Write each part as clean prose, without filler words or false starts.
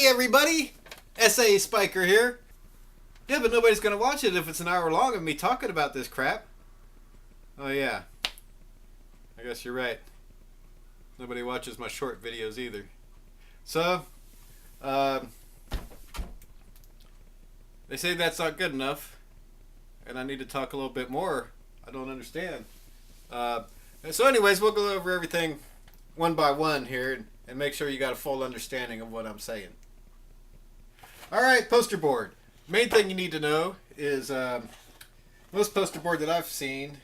Hey everybody, SA Spiker here. Yeah, but nobody's gonna watch it if it's an hour long of me talking about this crap. Oh yeah, I guess you're right. Nobody watches my short videos either. So, they say that's not good enough, and I need to talk a little bit more. I don't understand. So anyways, we'll go over everything one by one here and make sure you got a full understanding of what I'm saying. Alright, poster board. Main thing you need to know is most poster board that I've seen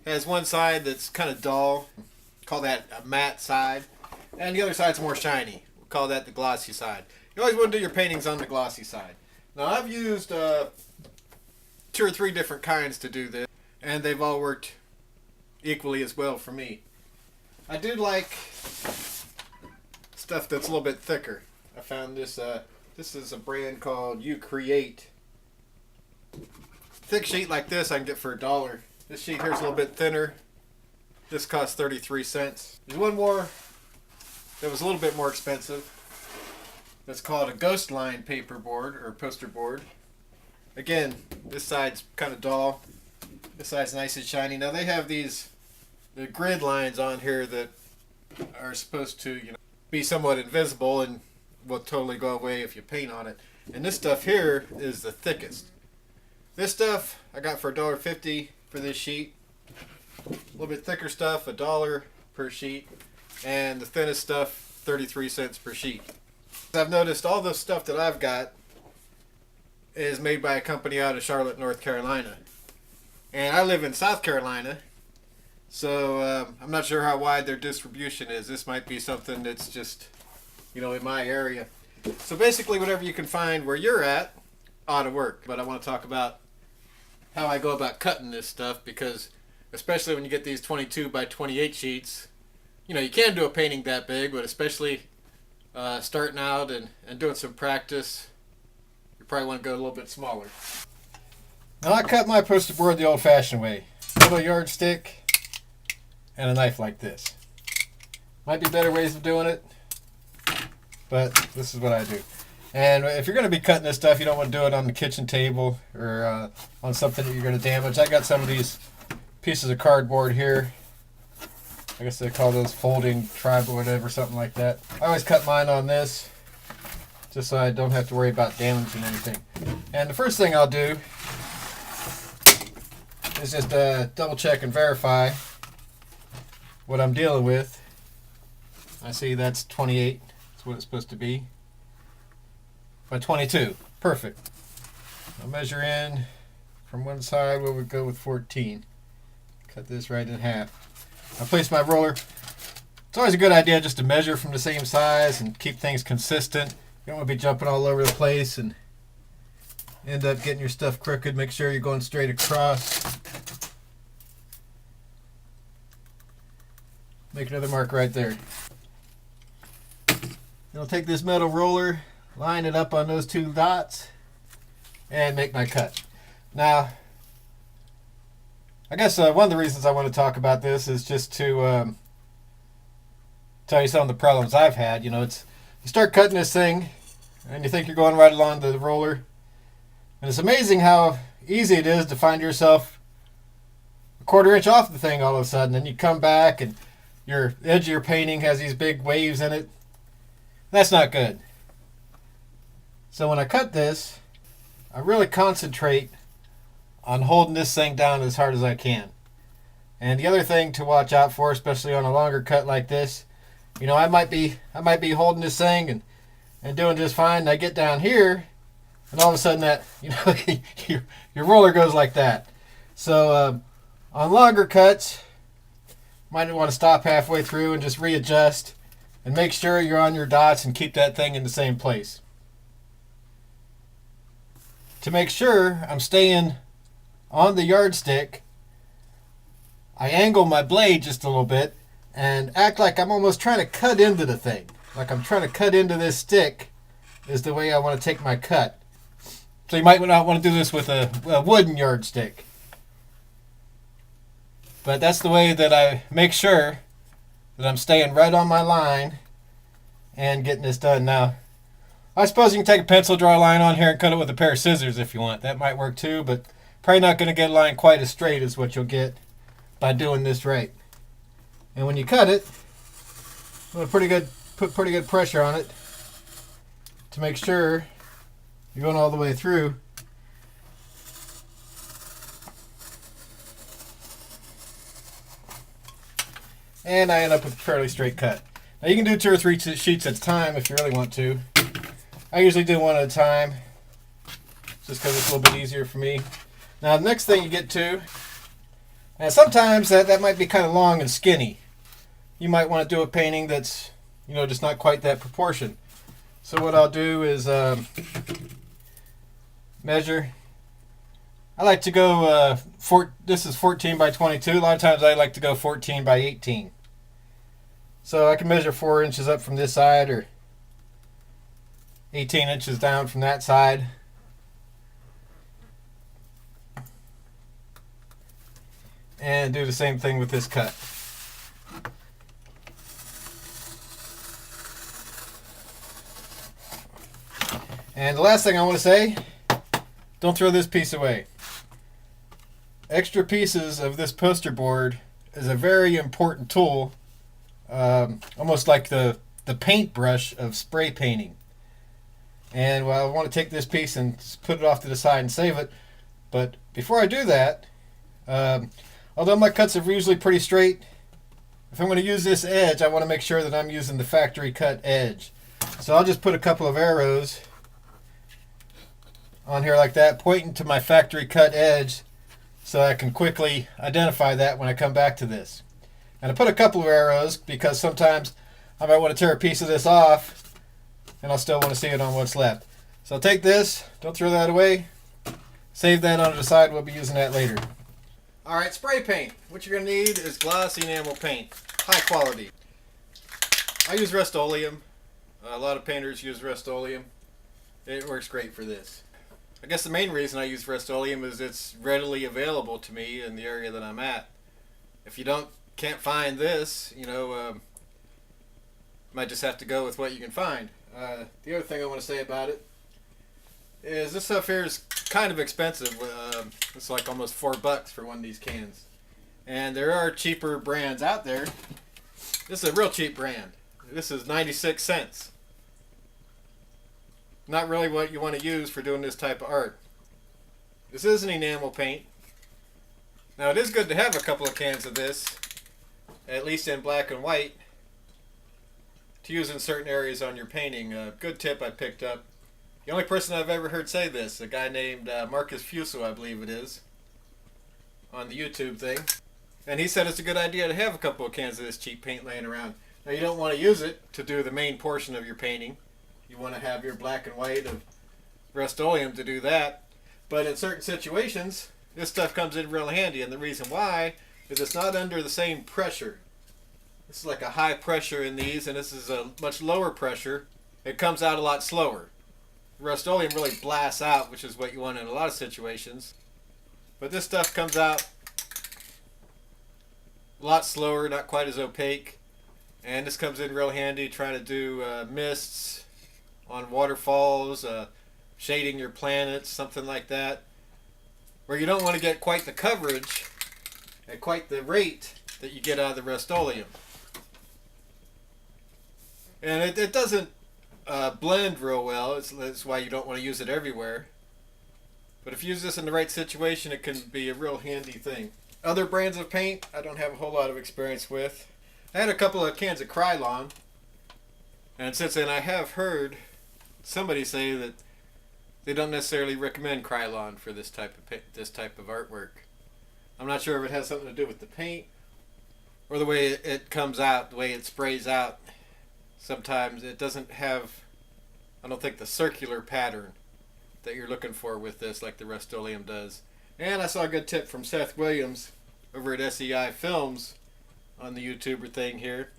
has one side that's kind of dull. Call that a matte side. And the other side's more shiny. We'll call that the glossy side. You always want to do your paintings on the glossy side. Now I've used 2 or 3 different kinds to do this, and they've all worked equally as well for me. I do like stuff that's a little bit thicker. I found this this is a brand called You Create. Thick sheet like this I can get for $1. This sheet here's a little bit thinner. This costs 33 cents. There's one more that was a little bit more expensive. That's called a ghost line paper board or poster board. Again, this side's kind of dull. This side's nice and shiny. Now they have the grid lines on here that are supposed to, be somewhat invisible and will totally go away if you paint on it. And this stuff here is the thickest. This stuff I got for $1.50 for this sheet. A little bit thicker stuff, $1 per sheet. And the thinnest stuff, 33 cents per sheet. I've noticed all the stuff that I've got is made by a company out of Charlotte, North Carolina. And I live in South Carolina, so I'm not sure how wide their distribution is. This might be something that's just, in my area. So basically whatever you can find where you're at ought to work. But I want to talk about how I go about cutting this stuff, because especially when you get these 22 by 28 sheets, you can do a painting that big, but especially starting out and doing some practice, you probably want to go a little bit smaller. Now I cut my poster board the old-fashioned way. A little yardstick and a knife like this. Might be better ways of doing it, but this is what I do. And if you're going to be cutting this stuff, you don't want to do it on the kitchen table or on something that you're going to damage. I got some of these pieces of cardboard here. I guess they call those folding tribe or whatever, something like that. I always cut mine on this, just so I don't have to worry about damaging anything. And the first thing I'll do is just double check and verify what I'm dealing with. I see that's 28. That's what it's supposed to be. By 22. Perfect. I'll measure in from one side. We'll go with 14. Cut this right in half. I place my roller. It's always a good idea just to measure from the same size and keep things consistent. You don't want to be jumping all over the place and end up getting your stuff crooked. Make sure you're going straight across. Make another mark right there. Then I'll take this metal roller, line it up on those 2 dots, and make my cut. Now, I guess one of the reasons I want to talk about this is just to tell you some of the problems I've had. You start cutting this thing, and you think you're going right along the roller, and it's amazing how easy it is to find yourself a 1/4 inch off the thing all of a sudden. Then you come back, and your edge of your painting has these big waves in it. That's not good. So when I cut this, I really concentrate on holding this thing down as hard as I can. And the other thing to watch out for, especially on a longer cut like this, I might be holding this thing and doing just fine, and I get down here, and all of a sudden that your roller goes like that. So on longer cuts, you might want to stop halfway through and just readjust and make sure you're on your dots and keep that thing in the same place. To make sure I'm staying on the yardstick, I angle my blade just a little bit and act like I'm almost trying to cut into the thing. Like I'm trying to cut into this stick is the way I want to take my cut. So you might not want to do this with a wooden yardstick. But that's the way that I make sure that I'm staying right on my line and getting this done. Now, I suppose you can take a pencil, draw a line on here, and cut it with a pair of scissors if you want. That might work too, but probably not going to get a line quite as straight as what you'll get by doing this right. And when you cut it, put pretty good pressure on it to make sure you're going all the way through. And I end up with a fairly straight cut. Now you can do 2 or 3 sheets at a time if you really want to. I usually do one at a time, just because it's a little bit easier for me. Now the next thing you get to, and sometimes that might be kind of long and skinny. You might want to do a painting that's, just not quite that proportion. So what I'll do is measure. I like to go, this is 14 by 22. A lot of times I like to go 14 by 18. So I can measure 4 inches up from this side or 18 inches down from that side. And do the same thing with this cut. And the last thing I want to say, don't throw this piece away. Extra pieces of this poster board is a very important tool, almost like the paintbrush of spray painting. And I want to take this piece and put it off to the side and save it. But before I do that, although my cuts are usually pretty straight, if I'm going to use this edge, I want to make sure that I'm using the factory cut edge. So I'll just put a couple of arrows on here like that, pointing to my factory cut edge, so I can quickly identify that when I come back to this. And I put a couple of arrows because sometimes I might want to tear a piece of this off and I'll still want to see it on what's left. So I'll take this, don't throw that away, save that on the side, we'll be using that later. Alright, spray paint. What you're going to need is glossy enamel paint, high quality. I use Rust-Oleum. A lot of painters use Rust-Oleum. It works great for this. I guess the main reason I use Rust-Oleum is it's readily available to me in the area that I'm at. If you can't find this, might just have to go with what you can find. The other thing I want to say about it is this stuff here is kind of expensive. It's like almost $4 for one of these cans. And there are cheaper brands out there. This is a real cheap brand. This is 96 cents. Not really what you want to use for doing this type of art. This is an enamel paint. Now it is good to have a couple of cans of this, at least in black and white, to use in certain areas on your painting. A good tip I picked up. The only person I've ever heard say this, a guy named Marcus Fuso, I believe it is, on the YouTube thing. And he said it's a good idea to have a couple of cans of this cheap paint laying around. Now you don't want to use it to do the main portion of your painting. You want to have your black and white of Rust-Oleum to do that. But in certain situations, this stuff comes in real handy. And the reason why is it's not under the same pressure. This is like a high pressure in these, and this is a much lower pressure. It comes out a lot slower. Rust-Oleum really blasts out, which is what you want in a lot of situations. But this stuff comes out a lot slower, not quite as opaque. And this comes in real handy trying to do mists on waterfalls, shading your planets, something like that, where you don't want to get quite the coverage at quite the rate that you get out of the Rust-Oleum. And it doesn't blend real well. That's why you don't want to use it everywhere. But if you use this in the right situation, it can be a real handy thing. Other brands of paint, I don't have a whole lot of experience with. I had a couple of cans of Krylon, and since then I have heard somebody say that they don't necessarily recommend Krylon for this type of artwork. I'm not sure if it has something to do with the paint or the way it comes out, the way it sprays out. Sometimes it doesn't have, I don't think, the circular pattern that you're looking for with this like the Rust-Oleum does. And I saw a good tip from Seth Williams over at SEI Films on the YouTuber thing here.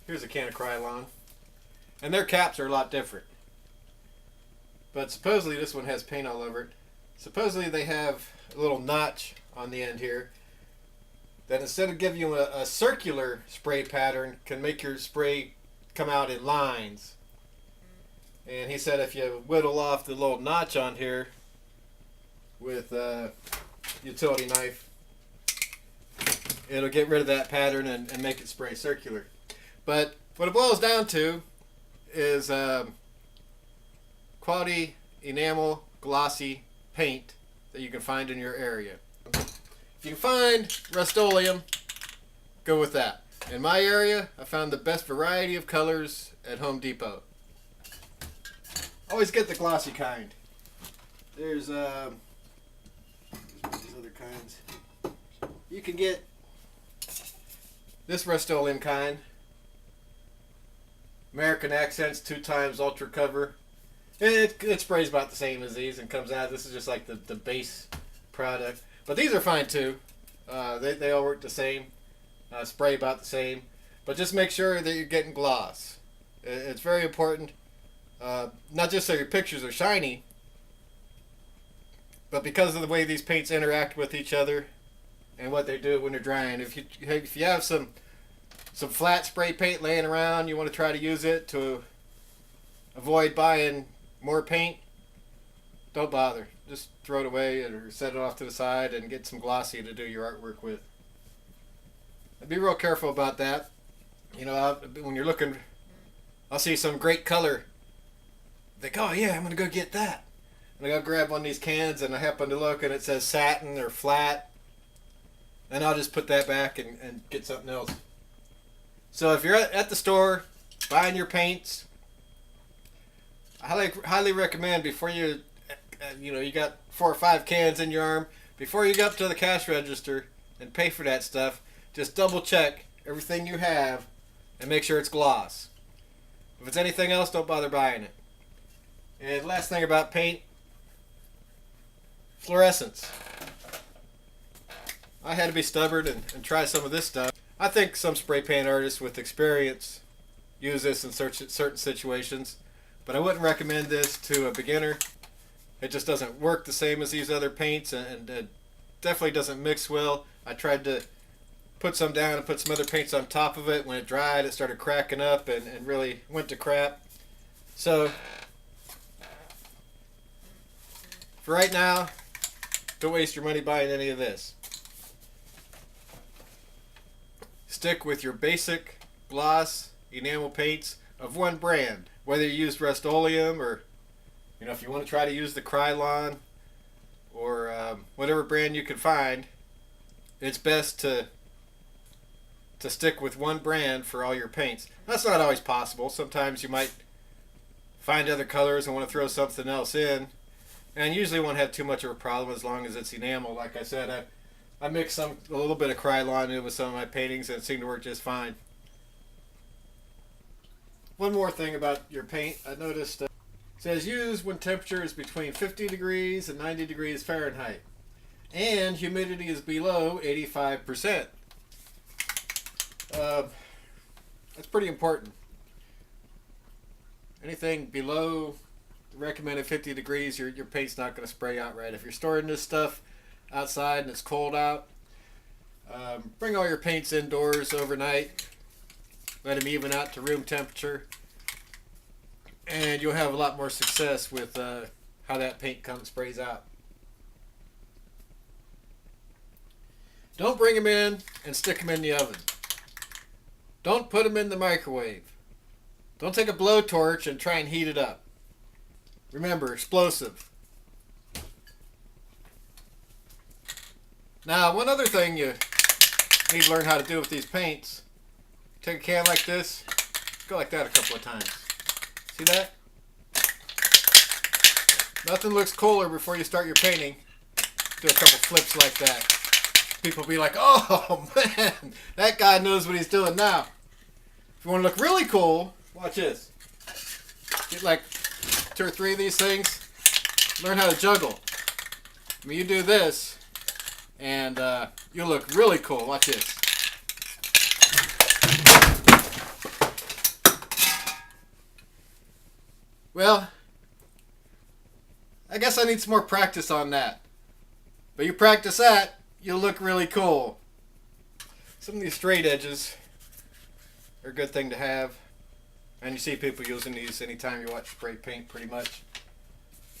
Here's a can of Krylon. And their caps are a lot different. But supposedly this one has paint all over it. Supposedly they have a little notch on the end here that instead of giving you a circular spray pattern, can make your spray come out in lines. And he said if you whittle off the little notch on here with a utility knife, it'll get rid of that pattern and make it spray circular. But what it boils down to is quality enamel glossy paint that you can find in your area. If you can find Rust-Oleum, go with that. In my area, I found the best variety of colors at Home Depot. Always get the glossy kind. There's these other kinds. You can get this Rust-Oleum kind. American Accents 2x Ultra Cover. It sprays about the same as these and comes out. This is just like the base product. But these are fine too. They all work the same. Spray about the same. But just make sure that you're getting gloss. It's very important. Not just so your pictures are shiny, but because of the way these paints interact with each other and what they do when they're drying. If you have some flat spray paint laying around, you want to try to use it to avoid buying more paint, don't bother. Just throw it away or set it off to the side and get some glossy to do your artwork with. And be real careful about that. You know, when you're looking, I'll see some great color. Think, oh yeah, I'm going to go get that. And I go grab one of these cans and I happen to look and it says satin or flat. And I'll just put that back and get something else. So if you're at the store buying your paints, I highly recommend before you got 4 or 5 cans in your arm, before you go up to the cash register and pay for that stuff, just double check everything you have and make sure it's gloss. If it's anything else, don't bother buying it. And last thing about paint, fluorescence. I had to be stubborn and try some of this stuff. I think some spray paint artists with experience use this in certain situations, but I wouldn't recommend this to a beginner. It just doesn't work the same as these other paints, and it definitely doesn't mix well. I tried to put some down and put some other paints on top of it. When it dried, it started cracking up and really went to crap. So for right now, don't waste your money buying any of this. Stick with your basic gloss enamel paints of one brand. Whether you use Rust-Oleum or, if you want to try to use the Krylon or whatever brand you can find, it's best to stick with one brand for all your paints. That's not always possible. Sometimes you might find other colors and want to throw something else in, and usually won't have too much of a problem as long as it's enamel. Like I said, I mixed a little bit of Krylon in with some of my paintings and it seemed to work just fine. One more thing about your paint, I noticed it says use when temperature is between 50 degrees and 90 degrees Fahrenheit and humidity is below 85%. That's pretty important. Anything below the recommended 50 degrees, your paint's not going to spray out right. If you're storing this stuff outside and it's cold out, bring all your paints indoors overnight. Let them even out to room temperature, and you'll have a lot more success with how that paint sprays out. Don't bring them in and stick them in the oven. Don't put them in the microwave. Don't take a blowtorch and try and heat it up. Remember, explosive. Now, one other thing you need to learn how to do with these paints, take a can like this, go like that a couple of times. See that? Nothing looks cooler before you start your painting. Do a couple flips like that. People will be like, oh man, that guy knows what he's doing now. If you want to look really cool, watch this. Get like 2 or 3 of these things. Learn how to juggle. I mean, you do this, and you'll look really cool. Watch this. Well, I guess I need some more practice on that. But you practice that, you'll look really cool. Some of these straight edges are a good thing to have. And you see people using these anytime you watch spray paint, pretty much,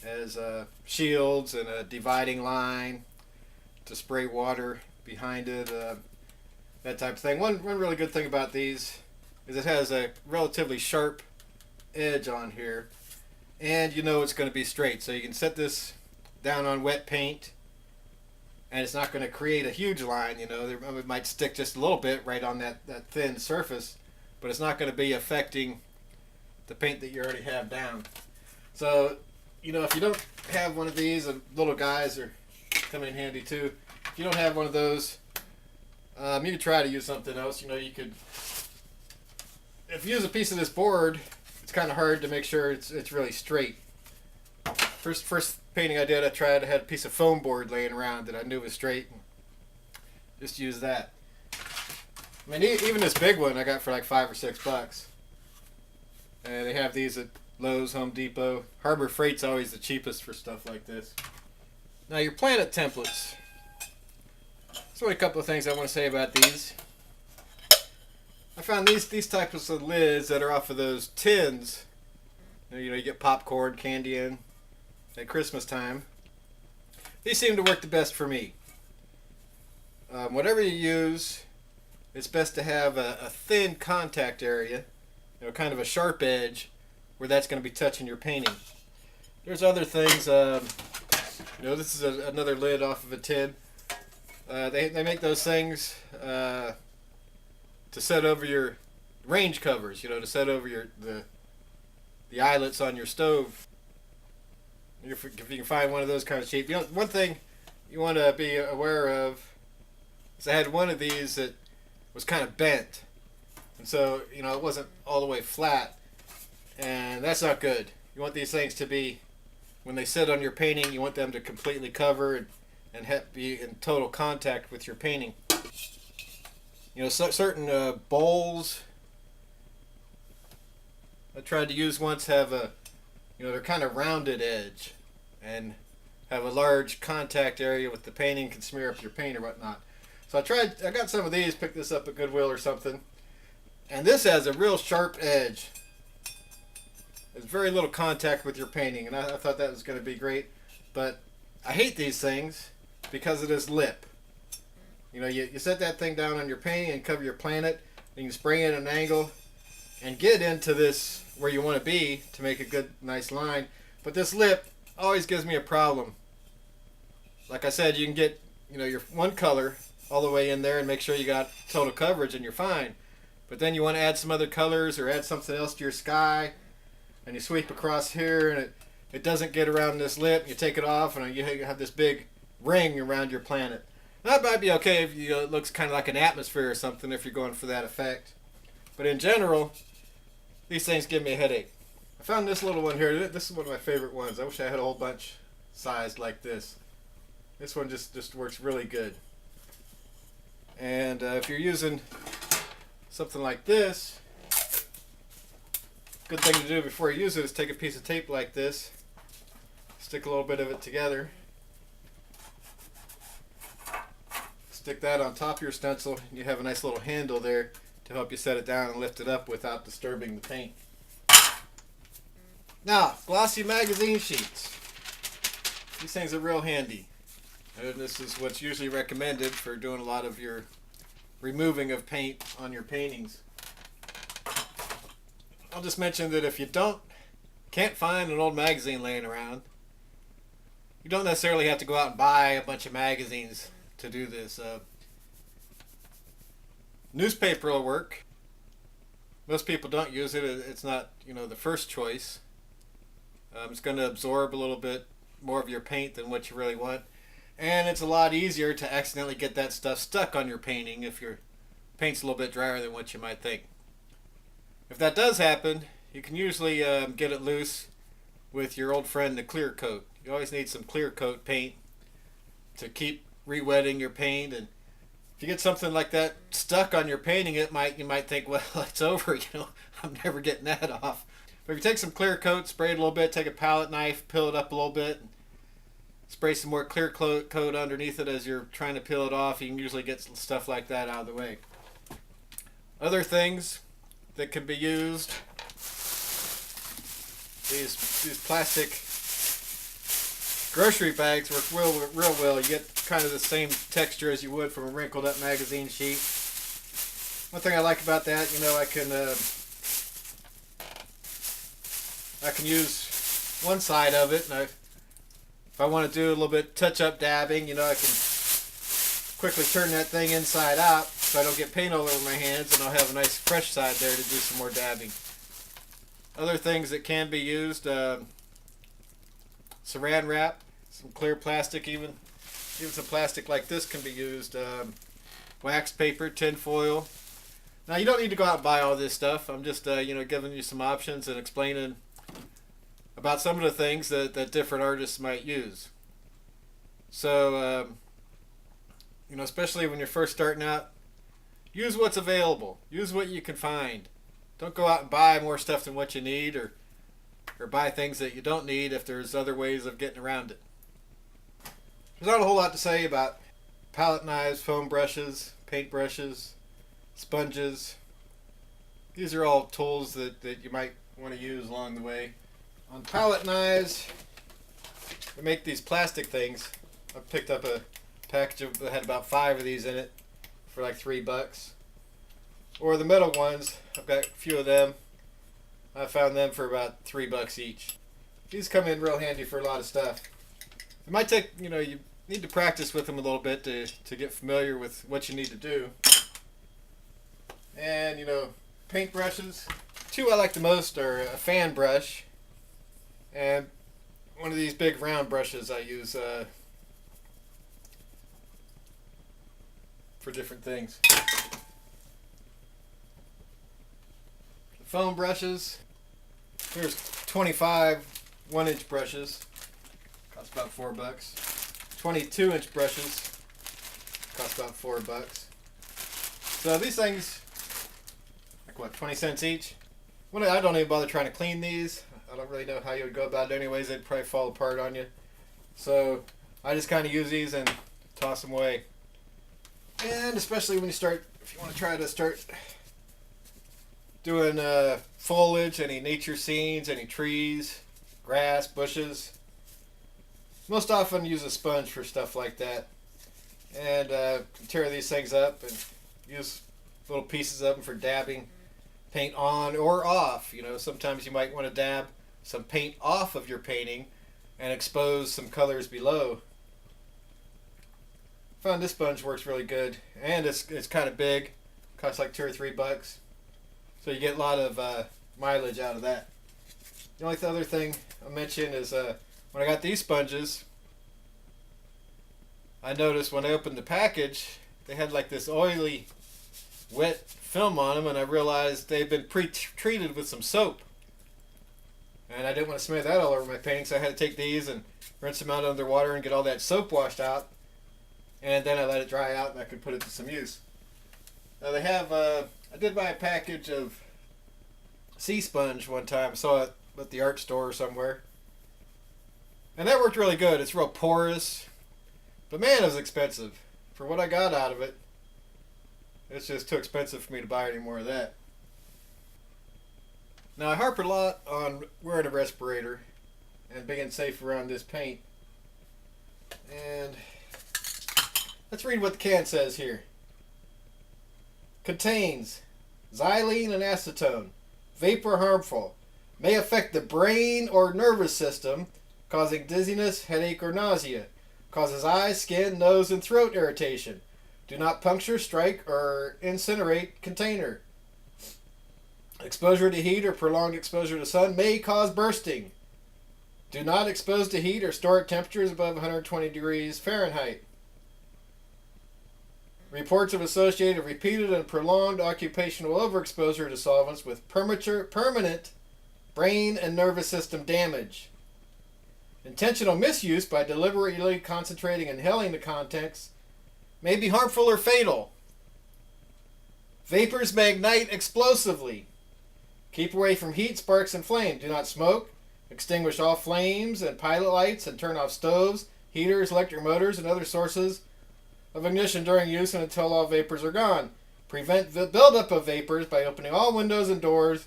as shields and a dividing line to spray water behind it, that type of thing. One really good thing about these is it has a relatively sharp edge on here, and you know it's going to be straight. So you can set this down on wet paint, and it's not going to create a huge line. You know, it might stick just a little bit right on that thin surface, but it's not going to be affecting the paint that you already have down. So, you know, if you don't have one of these, little guys are come in handy too. If you don't have one of those, you can try to use something else. You know, you could, if you use a piece of this board, it's kind of hard to make sure it's really straight. First painting I did, I had a piece of foam board laying around that I knew was straight. Just use that. I mean, even this big one I got for like $5 or $6. And they have these at Lowe's, Home Depot. Harbor Freight's always the cheapest for stuff like this. Now your planet templates. There's only a couple of things I want to say about these. I found these types of lids that are off of those tins. You know, you get popcorn, candy in at Christmas time. These seem to work the best for me. Whatever you use, it's best to have a thin contact area, you know, kind of a sharp edge where that's going to be touching your painting. There's other things, you know, this is another lid off of a tin. They make those things to set over your range covers, you know, to set over the eyelets on your stove. If you can find one of those kind of cheap. You know, one thing you want to be aware of is I had one of these that was kind of bent, and so, you know, it wasn't all the way flat, and that's not good. You want these things to be, when they sit on your painting, you want them to completely cover and be in total contact with your painting. You know, certain bowls I tried to use once have a, you know, they're kind of rounded edge and have a large contact area with the painting, can smear up your paint or whatnot. So I got some of these, picked this up at Goodwill or something, and this has a real sharp edge. There's very little contact with your painting, and I thought that was going to be great, but I hate these things because of this lip. You know, you set that thing down on your painting and cover your planet, and you can spray it at an angle and get into this where you want to be to make a good, nice line. But this lip always gives me a problem. Like I said, you can get, you know, your one color all the way in there and make sure you got total coverage and you're fine. But then you want to add some other colors or add something else to your sky, and you sweep across here and it doesn't get around this lip. You take it off and you have this big ring around your planet. That might be okay if you, it looks kind of like an atmosphere or something if you're going for that effect. But in general, these things give me a headache. I found this little one here. This is one of my favorite ones. I wish I had a whole bunch sized like this. This one just works really good. And if you're using something like this, good thing to do before you use it is take a piece of tape like this, stick a little bit of it together, stick that on top of your stencil, and you have a nice little handle there to help you set it down and lift it up without disturbing the paint. Now, glossy magazine sheets. These things are real handy. And this is what's usually recommended for doing a lot of your removing of paint on your paintings. I'll just mention that if you can't find an old magazine laying around, you don't necessarily have to go out and buy a bunch of magazines to do this. Newspaper will work. Most people don't use it. It's not, you know, the first choice. It's going to absorb a little bit more of your paint than what you really want. And it's a lot easier to accidentally get that stuff stuck on your painting if your paint's a little bit drier than what you might think. If that does happen, you can usually get it loose with your old friend the clear coat. You always need some clear coat paint to keep re-wetting your paint, and if you get something like that stuck on your painting, you might think, well, it's over, you know, I'm never getting that off. But if you take some clear coat, spray it a little bit, take a palette knife, peel it up a little bit, and spray some more clear coat underneath it as you're trying to peel it off, you can usually get stuff like that out of the way. Other things that can be used These plastic grocery bags work real well. You get kind of the same texture as you would from a wrinkled up magazine sheet. One thing I like about that, I can use one side of it, and if I want to do a little bit touch up dabbing, I can quickly turn that thing inside out so I don't get paint all over my hands, and I'll have a nice fresh side there to do some more dabbing. Other things that can be used, saran wrap, some clear plastic, even some plastic like this can be used. Wax paper, tin foil. Now you don't need to go out and buy all this stuff. I'm just giving you some options and explaining about some of the things that different artists might use. So especially when you're first starting out, use what's available. Use what you can find. Don't go out and buy more stuff than what you need, or buy things that you don't need if there's other ways of getting around it. There's not a whole lot to say about palette knives, foam brushes, paint brushes, sponges. These are all tools that you might want to use along the way. On palette knives, we make these plastic things. I picked up a package that had about 5 of these in it for like $3. Or the metal ones, I've got a few of them. I found them for about $3 each. These come in real handy for a lot of stuff. It might take, you need to practice with them a little bit to get familiar with what you need to do. And, paint brushes. 2 I like the most are a fan brush and one of these big round brushes I use for different things. Foam brushes. Here's 25 1-inch brushes. Cost about $4. 22-inch brushes. Cost about $4. So these things, like what, 20 cents each? I don't even bother trying to clean these. I don't really know how you would go about it anyways. They'd probably fall apart on you. So I just kind of use these and toss them away. And especially when if you want to try to start doing foliage, any nature scenes, any trees, grass, bushes. Most often use a sponge for stuff like that. And tear these things up and use little pieces of them for dabbing paint on or off. Sometimes you might want to dab some paint off of your painting and expose some colors below. Found this sponge works really good, and it's kind of big. Costs like $2 or $3. So you get a lot of mileage out of that. The only other thing I'll mention is when I got these sponges, I noticed when I opened the package, they had like this oily, wet film on them, and I realized they've been pre-treated with some soap. And I didn't want to smear that all over my painting, so I had to take these and rinse them out under water and get all that soap washed out. And then I let it dry out and I could put it to some use. Now they have, I did buy a package of sea sponge one time. I saw it at the art store or somewhere. And that worked really good. It's real porous. But man, it was expensive. For what I got out of it, it's just too expensive for me to buy any more of that. Now I harp a lot on wearing a respirator and being safe around this paint. And let's read what the can says here. Contains xylene and acetone. Vapor harmful. May affect the brain or nervous system, causing dizziness, headache, or nausea. Causes eyes, skin, nose, and throat irritation. Do not puncture, strike, or incinerate container. Exposure to heat or prolonged exposure to sun may cause bursting. Do not expose to heat or store at temperatures above 120 degrees Fahrenheit. Reports have associated repeated and prolonged occupational overexposure to solvents with permanent brain and nervous system damage. Intentional misuse by deliberately concentrating and inhaling the contents may be harmful or fatal. Vapors may ignite explosively. Keep away from heat, sparks, and flame. Do not smoke. Extinguish all flames and pilot lights and turn off stoves, heaters, electric motors, and other sources of ignition during use and until all vapors are gone. Prevent the buildup of vapors by opening all windows and doors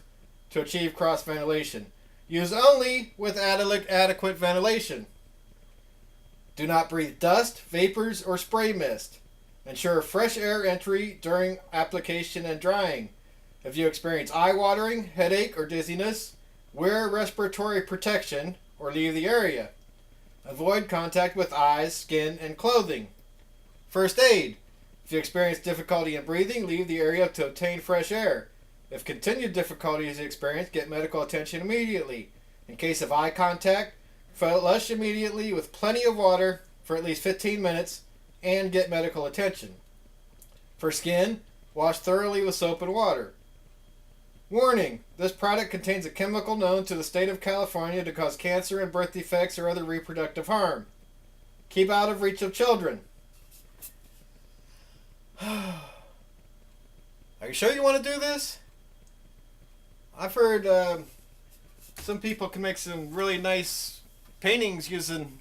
to achieve cross ventilation. Use only with adequate ventilation. Do not breathe dust, vapors, or spray mist. Ensure fresh air entry during application and drying. If you experience eye watering, headache, or dizziness, wear respiratory protection or leave the area. Avoid contact with eyes, skin, and clothing. First aid. If you experience difficulty in breathing, leave the area to obtain fresh air. If continued difficulty is experienced, get medical attention immediately. In case of eye contact, flush immediately with plenty of water for at least 15 minutes and get medical attention. For skin, wash thoroughly with soap and water. Warning: this product contains a chemical known to the state of California to cause cancer and birth defects or other reproductive harm. Keep out of reach of children. Are you sure you want to do this? I've heard some people can make some really nice paintings using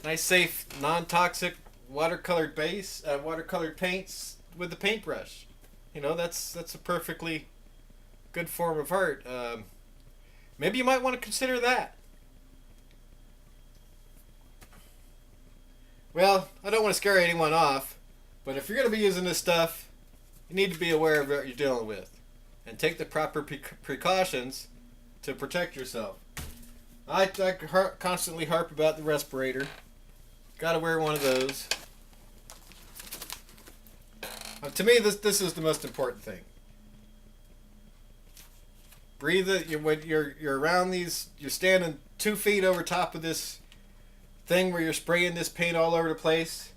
nice, safe, non-toxic watercolored paints with the paintbrush. You know, that's a perfectly good form of art. Maybe you might want to consider that. Well, I don't want to scare anyone off, but if you're going to be using this stuff, you need to be aware of what you're dealing with and take the proper precautions to protect yourself. I constantly harp about the respirator. Gotta wear one of those. To me, this is the most important thing. Breathe it. When you're around these, you're standing 2 feet over top of this thing where you're spraying this paint all over the place,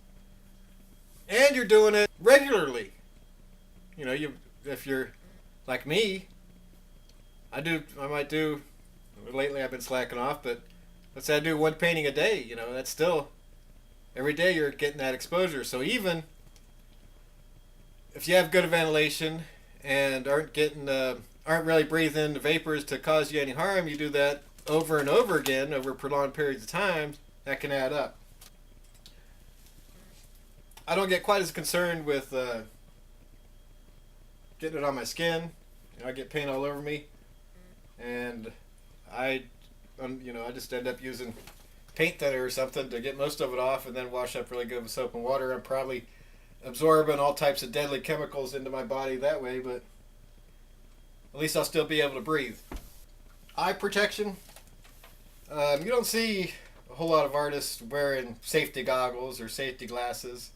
and you're doing it regularly. You know, if you're like me, I might do. Lately, I've been slacking off, but let's say I do 1 painting a day. You know, that's still every day you're getting that exposure. So even if you have good ventilation and aren't really breathing the vapors to cause you any harm, you do that over and over again over prolonged periods of time, that can add up. I don't get quite as concerned with getting it on my skin. You know, I get paint all over me, and I just end up using paint thinner or something to get most of it off, and then wash up really good with soap and water. I'm probably absorbing all types of deadly chemicals into my body that way, but at least I'll still be able to breathe. Eye protection. You don't see a whole lot of artists wearing safety goggles or safety glasses.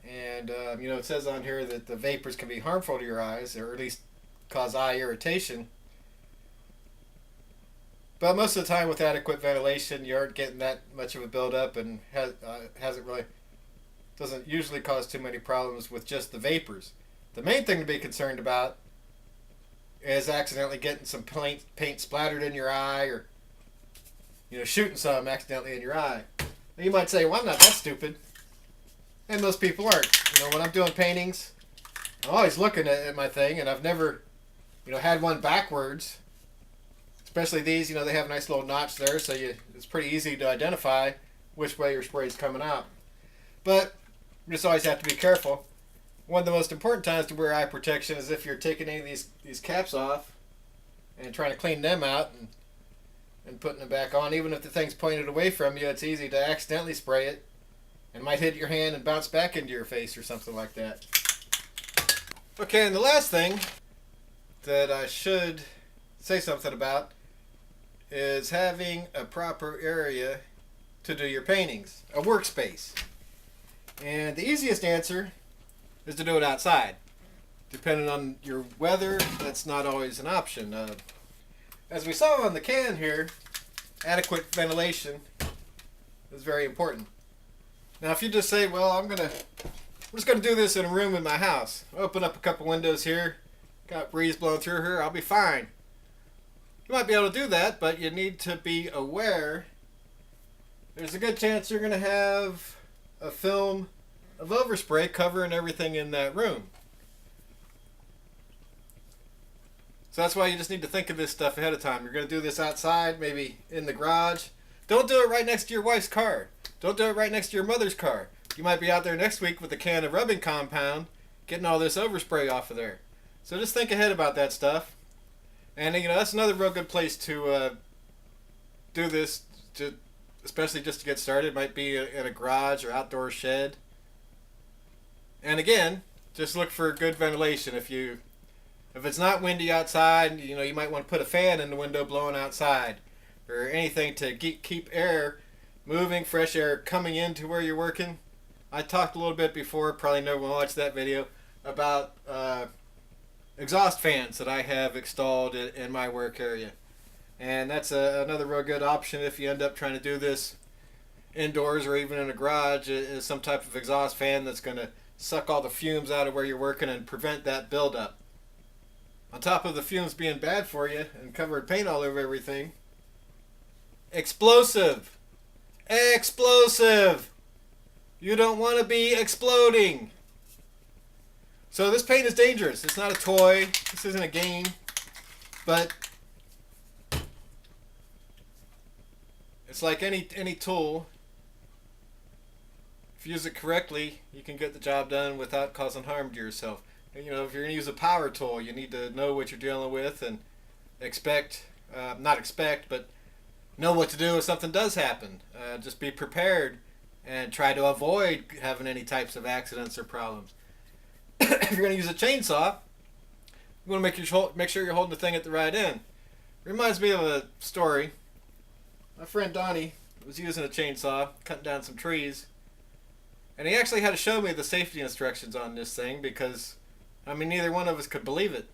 And, it says on here that the vapors can be harmful to your eyes, or at least cause eye irritation. But most of the time with adequate ventilation, you aren't getting that much of a buildup, and doesn't usually cause too many problems with just the vapors. The main thing to be concerned about is accidentally getting some paint splattered in your eye, or shooting some accidentally in your eye. Now you might say, well, I'm not that stupid. And most people aren't. When I'm doing paintings, I'm always looking at my thing, and I've never had one backwards. Especially these, they have a nice little notch there, so it's pretty easy to identify which way your spray is coming out. But you just always have to be careful. One of the most important times to wear eye protection is if you're taking any of these caps off and trying to clean them out and putting them back on. Even if the thing's pointed away from you, it's easy to accidentally spray it and might hit your hand and bounce back into your face or something like that. Okay, and the last thing that I should say something about is having a proper area to do your paintings, a workspace. And the easiest answer is to do it outside. Depending on your weather, that's not always an option. As we saw on the can here, adequate ventilation is very important. Now if you just say, well, I'm just going to do this in a room in my house. Open up a couple windows here, got breeze blowing through here, I'll be fine. You might be able to do that, but you need to be aware there's a good chance you're going to have a film of overspray covering everything in that room. So that's why you just need to think of this stuff ahead of time. You're going to do this outside, maybe in the garage. Don't do it right next to your wife's car. Don't do it right next to your mother's car. You might be out there next week with a can of rubbing compound getting all this overspray off of there. So just think ahead about that stuff. And that's another real good place to do this, especially just to get started. It might be in a garage or outdoor shed. And again, just look for good ventilation. If it's not windy outside, you might want to put a fan in the window blowing outside, or anything to keep air moving, fresh air coming into where you're working. I talked a little bit before, probably no one watched that video, about exhaust fans that I have installed in my work area. And that's another real good option if you end up trying to do this indoors or even in a garage, is some type of exhaust fan that's going to suck all the fumes out of where you're working and prevent that buildup. On top of the fumes being bad for you and covered paint all over everything, explosive! Explosive! You don't want to be exploding! So this paint is dangerous. It's not a toy. This isn't a game. But it's like any tool. If you use it correctly, you can get the job done without causing harm to yourself. And, if you're going to use a power tool, you need to know what you're dealing with and but know what to do if something does happen. Just be prepared and try to avoid having any types of accidents or problems. If you're going to use a chainsaw, you want to make sure you're holding the thing at the right end. It reminds me of a story. My friend Donnie was using a chainsaw, cutting down some trees, and he actually had to show me the safety instructions on this thing because, neither one of us could believe it,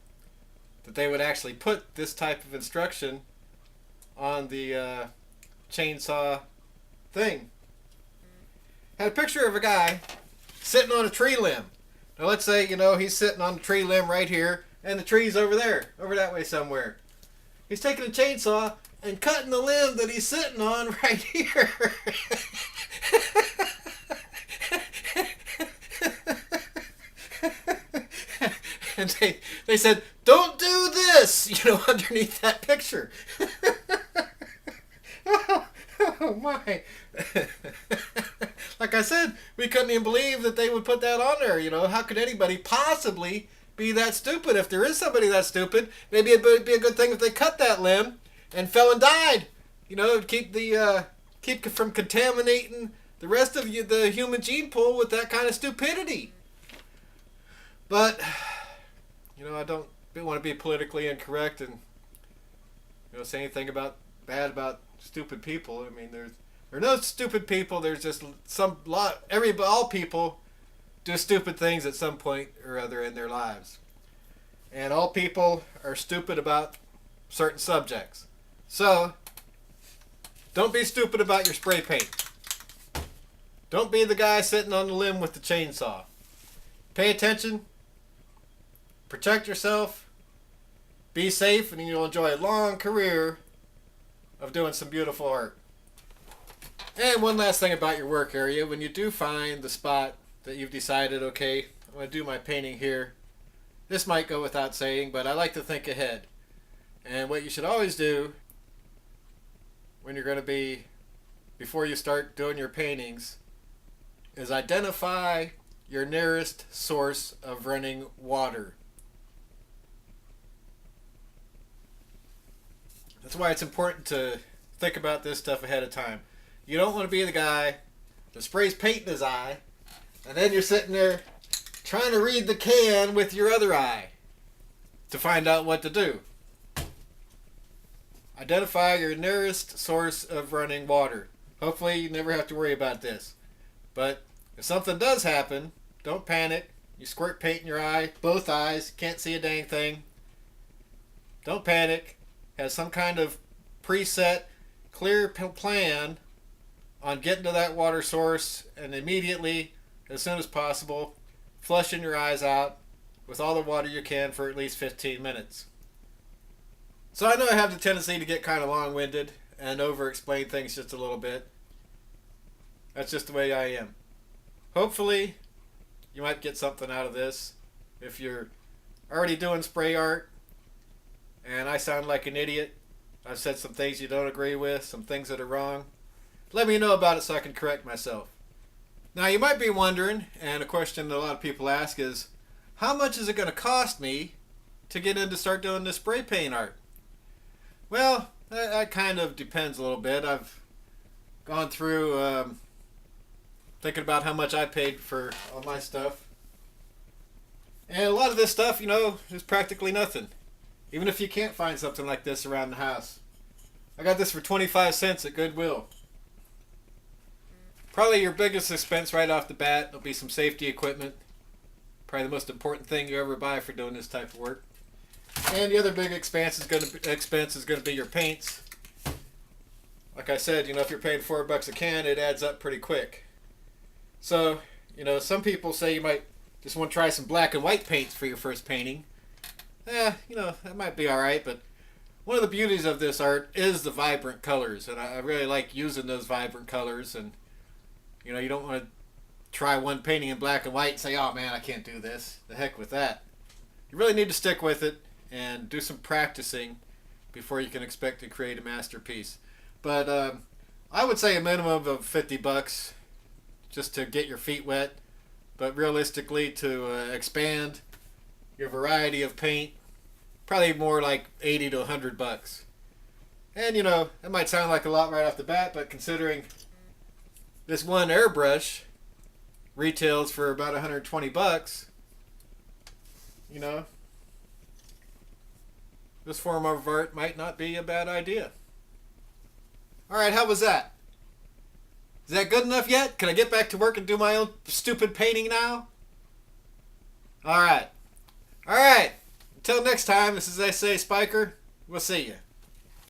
that they would actually put this type of instruction on the chainsaw thing. Had a picture of a guy sitting on a tree limb. Now let's say, he's sitting on the tree limb right here, and the tree's over there, over that way somewhere. He's taking a chainsaw and cutting the limb that he's sitting on right here. And they said, don't do this, underneath that picture. Oh my. Like I said, we couldn't even believe that they would put that on there. How could anybody possibly be that stupid? If there is somebody that stupid, maybe it would be a good thing if they cut that limb and fell and died. Keep from contaminating the rest of the human gene pool with that kind of stupidity. But I don't want to be politically incorrect and say anything bad about stupid people. There are no stupid people. There's just all people do stupid things at some point or other in their lives. And all people are stupid about certain subjects. So, don't be stupid about your spray paint. Don't be the guy sitting on the limb with the chainsaw. Pay attention. Protect yourself. Be safe, and you'll enjoy a long career of doing some beautiful art. And one last thing about your work area. When you do find the spot that you've decided, okay, I'm going to do my painting here. This might go without saying, but I like to think ahead. And what you should always do when you're going to before you start doing your paintings, is identify your nearest source of running water. That's why it's important to think about this stuff ahead of time. You don't want to be the guy that sprays paint in his eye, and then you're sitting there trying to read the can with your other eye to find out what to do. Identify your nearest source of running water. Hopefully you never have to worry about this. But if something does happen, don't panic. You squirt paint in your eye, both eyes, can't see a dang thing. Don't panic. Have some kind of preset, clear plan on getting to that water source, and immediately, as soon as possible, flushing your eyes out with all the water you can for at least 15 minutes. So I know I have the tendency to get kind of long-winded and over-explain things just a little bit. That's just the way I am. Hopefully, you might get something out of this. If you're already doing spray art, and I sound like an idiot, I've said some things you don't agree with, some things that are wrong, let me know about it so I can correct myself. Now you might be wondering, and a question that a lot of people ask is, how much is it going to cost me to get in to start doing this spray paint art? Well, that kind of depends a little bit. I've gone through thinking about how much I paid for all my stuff. And a lot of this stuff, you know, is practically nothing. Even if you can't find something like this around the house. I got this for 25 cents at Goodwill. Probably your biggest expense right off the bat will be some safety equipment. Probably the most important thing you ever buy for doing this type of work. And the other big expense is going to be your paints. Like I said, you know, if you're paying $4 a can, it adds up pretty quick. So, you know, some people say you might just want to try some black and white paints for your first painting. You know, that might be alright, but one of the beauties of this art is the vibrant colors, and I really like using those vibrant colors. And, you know, you don't want to try one painting in black and white and say, oh man, I can't do this. The heck with that. You really need to stick with it and do some practicing before you can expect to create a masterpiece. But I would say a minimum of $50 just to get your feet wet. But realistically, to expand your variety of paint, probably more like $80 to $100. And you know, that might sound like a lot right off the bat, but considering this one airbrush retails for about $120, you know, this form of art might not be a bad idea. Alright, how was that? Is that good enough yet? Can I get back to work and do my own stupid painting now? Alright. Alright. Until next time, this is SA Spiker. We'll see you.